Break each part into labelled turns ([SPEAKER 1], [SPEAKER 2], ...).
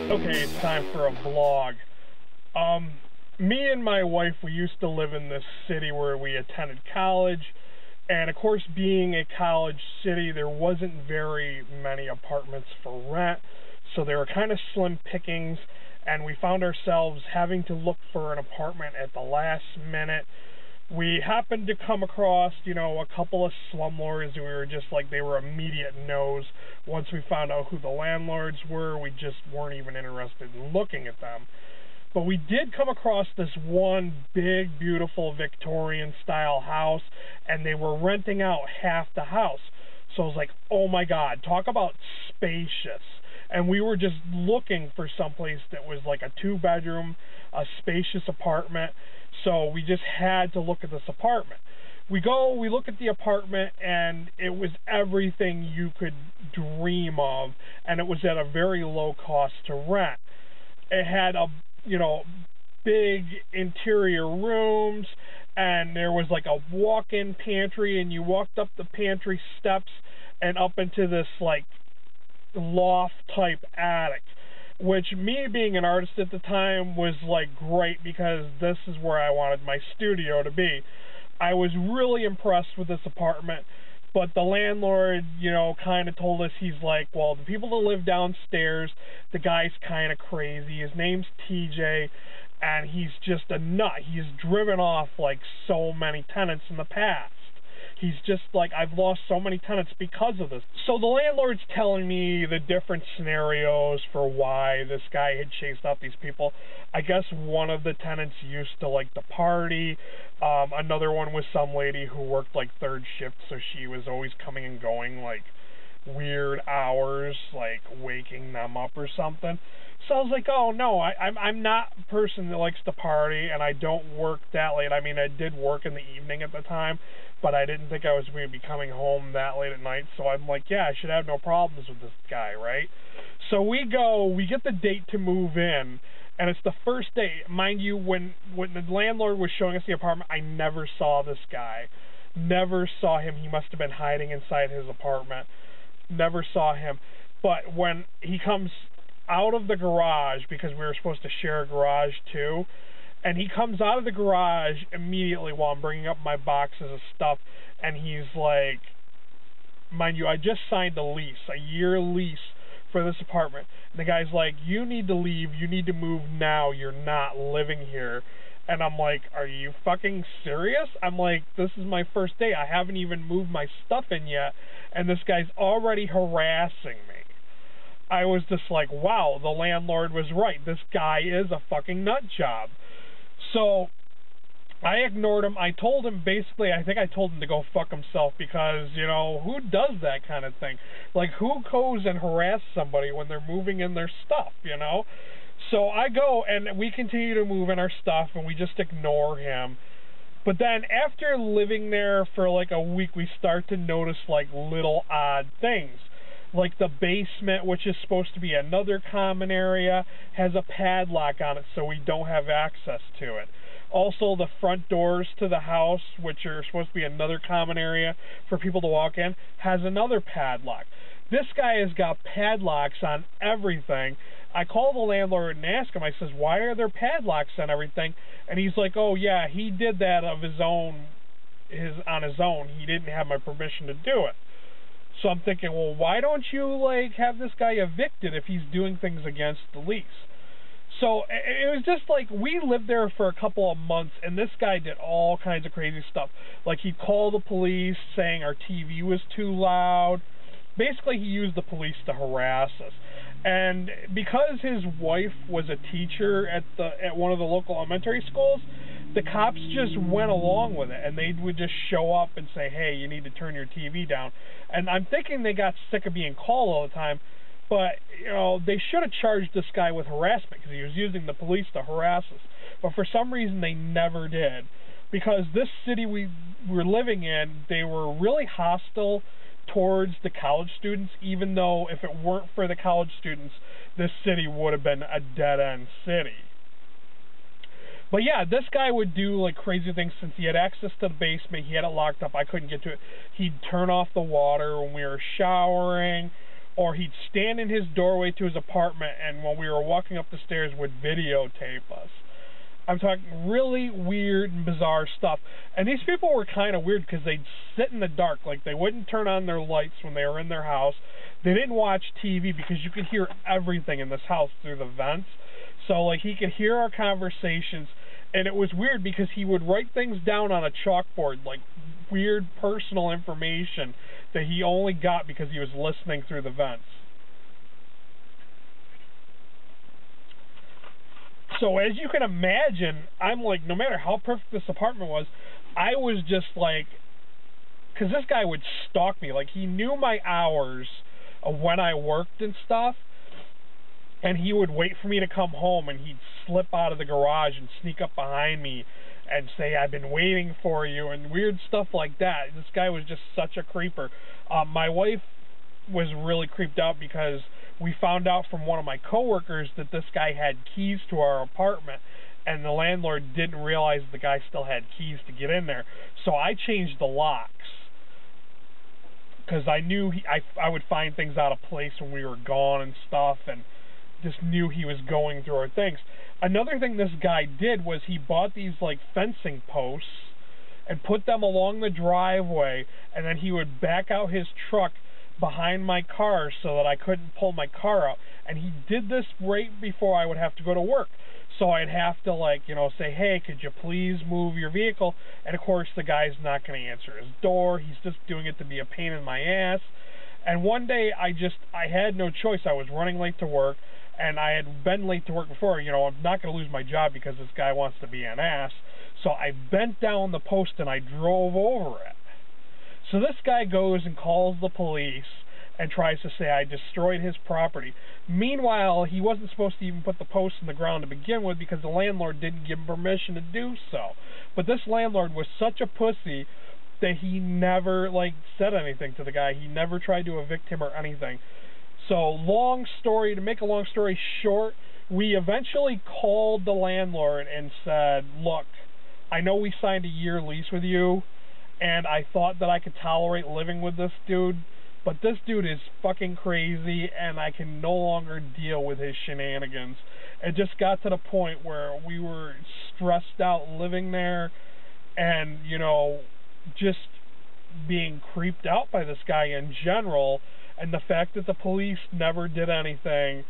[SPEAKER 1] Okay, it's time for a vlog. Me and my wife, we used to live in this city where we attended college, and of course, being a college city, there wasn't very many apartments for rent, so they were kind of slim pickings, and we found ourselves having to look for an apartment at the last minute. We happened to come across, a couple of slumlords, and we were just like, they were immediate no's. Once we found out who the landlords were, we just weren't even interested in looking at them. But we did come across this one big, beautiful Victorian-style house, and they were renting out half the house. So I was like, oh my God, talk about spacious. And we were just looking for someplace that was like a 2-bedroom, a spacious apartment. So we just had to look at this apartment. We look at the apartment, and it was everything you could dream of, and it was at a very low cost to rent. It had big interior rooms, and there was like a walk-in pantry, and you walked up the pantry steps and up into this like loft-type attic, which, me being an artist at the time, was like great because this is where I wanted my studio to be. I was really impressed with this apartment, but the landlord, kind of told us, he's like, well, the people that live downstairs, the guy's kind of crazy. His name's TJ, and he's just a nut. He's driven off like so many tenants in the past. He's just like, I've lost so many tenants because of this. So the landlord's telling me the different scenarios for why this guy had chased out these people. I guess one of the tenants used to like to party. Another one was some lady who worked like third shift, so she was always coming and going like weird hours, like waking them up or something. So I was like, oh no, I'm not a person that likes to party, and I don't work that late. I mean, I did work in the evening at the time, but I didn't think I was going to be coming home that late at night. So I'm like, yeah, I should have no problems with this guy, right? So we get the date to move in, and it's the first day. Mind you, when the landlord was showing us the apartment, I never saw this guy. Never saw him. He must have been hiding inside his apartment. Never saw him. But when he comes out of the garage, because we were supposed to share a garage too, and he comes out of the garage immediately while I'm bringing up my boxes of stuff, and he's like, mind you, I just signed a lease, a year lease for this apartment, and the guy's like, you need to leave, you need to move now, you're not living here. And I'm like, are you fucking serious? I'm like, this is my first day, I haven't even moved my stuff in yet, and this guy's already harassing me. I was just like, wow, the landlord was right. This guy is a fucking nut job. So I ignored him. I told him, basically, I think I told him to go fuck himself because, who does that kind of thing? Like, who goes and harasses somebody when they're moving in their stuff, So I go, and we continue to move in our stuff, and we just ignore him. But then after living there for like a week, we start to notice like little odd things. Like the basement, which is supposed to be another common area, has a padlock on it, so we don't have access to it. Also, the front doors to the house, which are supposed to be another common area for people to walk in, has another padlock. This guy has got padlocks on everything. I call the landlord and ask him, I says, why are there padlocks on everything? And he's like, oh yeah, he did that on his own. He didn't have my permission to do it. So I'm thinking, well, why don't you, have this guy evicted if he's doing things against the lease? So it was just like, we lived there for a couple of months, and this guy did all kinds of crazy stuff. Like, he'd call the police saying our TV was too loud. Basically, he used the police to harass us. And because his wife was a teacher at one of the local elementary schools, the cops just went along with it, and they would just show up and say, hey, you need to turn your TV down. And I'm thinking they got sick of being called all the time, but, they should have charged this guy with harassment because he was using the police to harass us. But for some reason, they never did. Because this city we were living in, they were really hostile towards the college students, even though if it weren't for the college students, this city would have been a dead-end city. But yeah, this guy would do like crazy things. Since he had access to the basement, he had it locked up, I couldn't get to it. He'd turn off the water when we were showering, or he'd stand in his doorway to his apartment and when we were walking up the stairs would videotape us. I'm talking really weird and bizarre stuff. And these people were kind of weird because they'd sit in the dark. Like, they wouldn't turn on their lights when they were in their house. They didn't watch TV because you could hear everything in this house through the vents. So, like, he could hear our conversations. And it was weird because he would write things down on a chalkboard, like weird personal information that he only got because he was listening through the vents. So as you can imagine, I'm like, no matter how perfect this apartment was, I was just like, because this guy would stalk me. Like, he knew my hours of when I worked and stuff, and he would wait for me to come home, and he'd slip out of the garage and sneak up behind me and say, I've been waiting for you, and weird stuff like that. This guy was just such a creeper. My wife was really creeped out because we found out from one of my coworkers that this guy had keys to our apartment, and the landlord didn't realize the guy still had keys to get in there. So I changed the locks because I knew I would find things out of place when we were gone and stuff, and just knew he was going through our things. Another thing this guy did was he bought these like fencing posts and put them along the driveway, and then he would back out his truck behind my car so that I couldn't pull my car out. And he did this right before I would have to go to work. So I'd have to, like, you know, say, hey, could you please move your vehicle? And of course the guy's not going to answer his door. He's just doing it to be a pain in my ass. And one day I had no choice. I was running late to work, and I had been late to work before. You know, I'm not going to lose my job because this guy wants to be an ass. So I bent down the post and I drove over it. So this guy goes and calls the police and tries to say I destroyed his property. Meanwhile, he wasn't supposed to even put the post in the ground to begin with because the landlord didn't give him permission to do so. But this landlord was such a pussy that he never, like, said anything to the guy. He never tried to evict him or anything. So, to make a long story short, we eventually called the landlord and said, look, I know we signed a year lease with you, and I thought that I could tolerate living with this dude, but this dude is fucking crazy, and I can no longer deal with his shenanigans. It just got to the point where we were stressed out living there, and, you know, just being creeped out by this guy in general, and the fact that the police never did anything.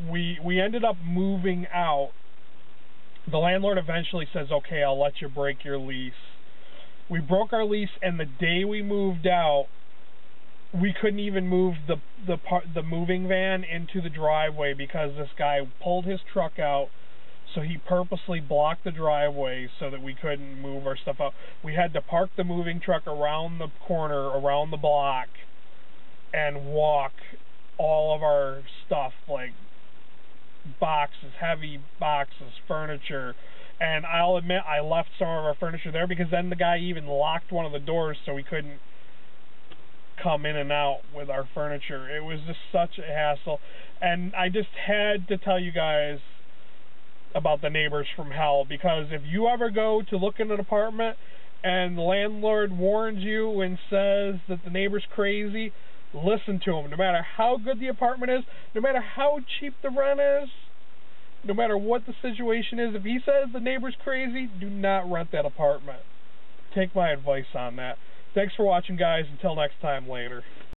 [SPEAKER 1] We ended up moving out. The landlord eventually says, okay, I'll let you break your lease. We broke our lease, and the day we moved out, we couldn't even move the moving van into the driveway because this guy pulled his truck out, so he purposely blocked the driveway so that we couldn't move our stuff out. We had to park the moving truck around the corner, around the block, and walk all of our stuff, like boxes, heavy boxes, furniture. And I'll admit I left some of our furniture there because then the guy even locked one of the doors so we couldn't come in and out with our furniture. It was just such a hassle. And I just had to tell you guys about the neighbors from hell, because if you ever go to look in an apartment and the landlord warns you and says that the neighbor's crazy, listen to him. No matter how good the apartment is, no matter how cheap the rent is, no matter what the situation is, if he says the neighbor's crazy, do not rent that apartment. Take my advice on that. Thanks for watching, guys. Until next time, later.